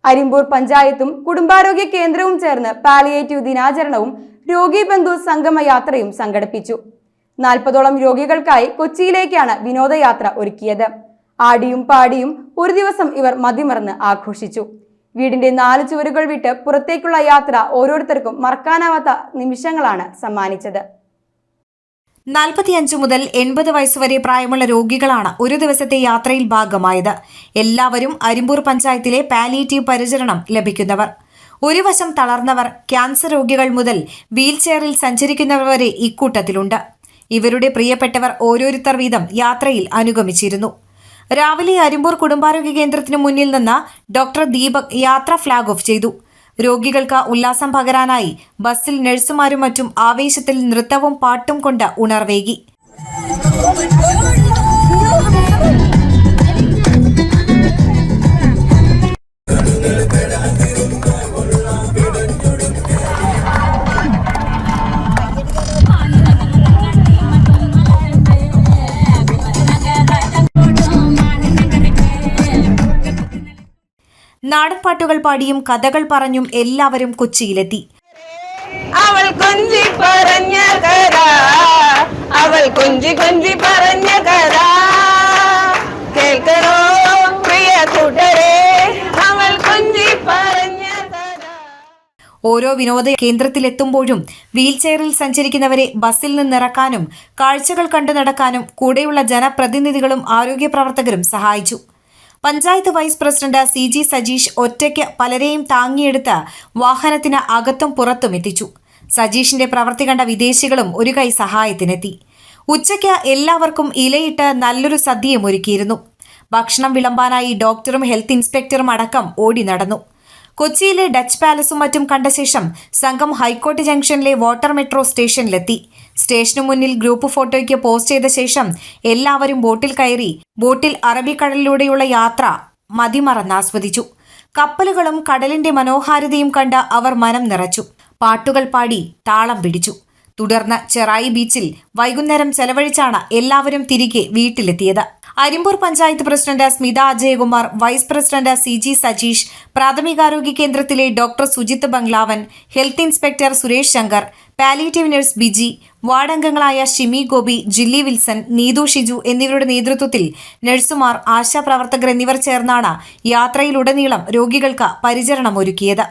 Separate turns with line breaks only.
അരിമ്പൂർ പഞ്ചായത്തും കുടുംബാരോഗ്യ കേന്ദ്രവും ചേർന്ന് പാലിയേറ്റീവ് ദിനാചരണവും രോഗി ബന്ധു സംഗമ യാത്രയും സംഘടിപ്പിച്ചു. 40ഓളം രോഗികൾക്കായി കൊച്ചിയിലേക്കാണ് വിനോദയാത്ര ഒരുക്കിയത്. ആടിയും പാടിയും ഒരു ദിവസം ഇവർ മതിമറന്ന് ആഘോഷിച്ചു. വീടിന്റെ 4 ചുവരുകൾ വിട്ട് പുറത്തേക്കുള്ള യാത്ര ഓരോരുത്തർക്കും മറക്കാനാവാത്ത നിമിഷങ്ങളാണ് സമ്മാനിച്ചത്.
45 മുതൽ 80 വയസ്സുവരെ പ്രായമുള്ള രോഗികളാണ് ഒരു ദിവസത്തെ യാത്രയിൽ ഭാഗമായത്. എല്ലാവരും അരിമ്പൂർ പഞ്ചായത്തിലെ പാലിയേറ്റീവ് പരിചരണം ലഭിക്കുന്നവർ. ഒരു വശം തളർന്നവർ, ക്യാൻസർ രോഗികൾ മുതൽ വീൽചെയറിൽ സഞ്ചരിക്കുന്നവർ വരെ ഇക്കൂട്ടത്തിലുണ്ട്. ഇവരുടെ പ്രിയപ്പെട്ടവർ ഓരോരുത്തർ വീതം യാത്രയിൽ അനുഗമിച്ചിരുന്നു. രാവിലെ അരിമ്പൂർ കുടുംബാരോഗ്യ കേന്ദ്രത്തിനു മുന്നിൽ നിന്ന് ഡോക്ടർ ദീപക് യാത്ര ഫ്ലാഗ് ഓഫ് ചെയ്തു. രോഗികൾക്ക് ഉല്ലാസം പകരാനായി ബസ്സിൽ നഴ്സുമാരും മറ്റും ആവേശത്തിൽ നൃത്തവും പാട്ടും കൊണ്ട് ഉണർവേകി. നാടൻപാട്ടുകൾ പാടിയും കഥകൾ പറഞ്ഞും എല്ലാവരും കൊച്ചിയിലെത്തി.
അവൾ കൊഞ്ചി പറഞ്ഞ കഥ, അവൾ കൊഞ്ചി കൊഞ്ചി പറഞ്ഞ കഥ കേൾക്കണോ പ്രിയ കൂട്ടരെ, അവൾ കൊഞ്ചി പറഞ്ഞ കഥ.
ഓരോ വിനോദ കേന്ദ്രത്തിലെത്തുമ്പോഴും വീൽചെയറിൽ സഞ്ചരിക്കുന്നവരെ ബസ്സിൽ നിന്നിറക്കാനും കാഴ്ചകൾ കണ്ടു നടക്കാനും കൂടെയുള്ള ജനപ്രതിനിധികളും ആരോഗ്യ പ്രവർത്തകരും സഹായിച്ചു. Panchayat vice president CG Sajeesh ഒറ്റയ്ക്ക് പലരെയും താങ്ങിയെടുത്ത് വാഹനത്തിന് അകത്തും പുറത്തും എത്തിച്ചു. സജീഷിന്റെ പ്രവൃത്തി കണ്ട വിദേശികളും ഒരു കൈ സഹായത്തിനെത്തി. ഉച്ചയ്ക്ക് എല്ലാവർക്കും ഇലയിട്ട് നല്ലൊരു സദ്യയും ഒരുക്കിയിരുന്നു. ഭക്ഷണം വിളമ്പാനായി ഡോക്ടറും ഹെൽത്ത് ഇൻസ്പെക്ടറും അടക്കം ഓടി നടന്നു. കൊച്ചിയിലെ ഡച്ച് പാലസും മറ്റും കണ്ട ശേഷം സംഘം ഹൈക്കോടതി ജംഗ്ഷനിലെ വാട്ടർ മെട്രോ സ്റ്റേഷനിലെത്തി. സ്റ്റേഷനു മുന്നിൽ ഗ്രൂപ്പ് ഫോട്ടോയ്ക്ക് പോസ്റ്റ് ചെയ്ത ശേഷം എല്ലാവരും ബോട്ടിൽ കയറി. ബോട്ടിൽ അറബിക്കടലിലൂടെയുള്ള യാത്ര മതിമറന്ന് ആസ്വദിച്ചു. കപ്പലുകളും കടലിന്റെ മനോഹാരിതയും കണ്ട് അവർ മനം നിറച്ചു. പാട്ടുകൾ പാടി താളം പിടിച്ചു. തുടർന്ന് ചെറായി ബീച്ചിൽ വൈകുന്നേരം ചെലവഴിച്ചാണ് എല്ലാവരും തിരികെ വീട്ടിലെത്തിയത്. Arimbur panchayat president Smitha Ajayakumar, vice president CG Sajeesh, പ്രാഥമികാരോഗ്യ കേന്ദ്രത്തിലെ doctor Sujith Bangalavan, health inspector Suresh Shankar, palliative nurse Biji, വാർഡംഗങ്ങളായ ഷിമി ഗോപി, ജില്ലി വിൽസൺ, നീതു ഷിജു എന്നിവരുടെ നേതൃത്വത്തിൽ നഴ്സുമാർ, ആശാപ്രവർത്തകർ എന്നിവർ ചേർന്നാണ് യാത്രയിലുടനീളം രോഗികൾക്ക് പരിചരണം ഒരുക്കിയത്.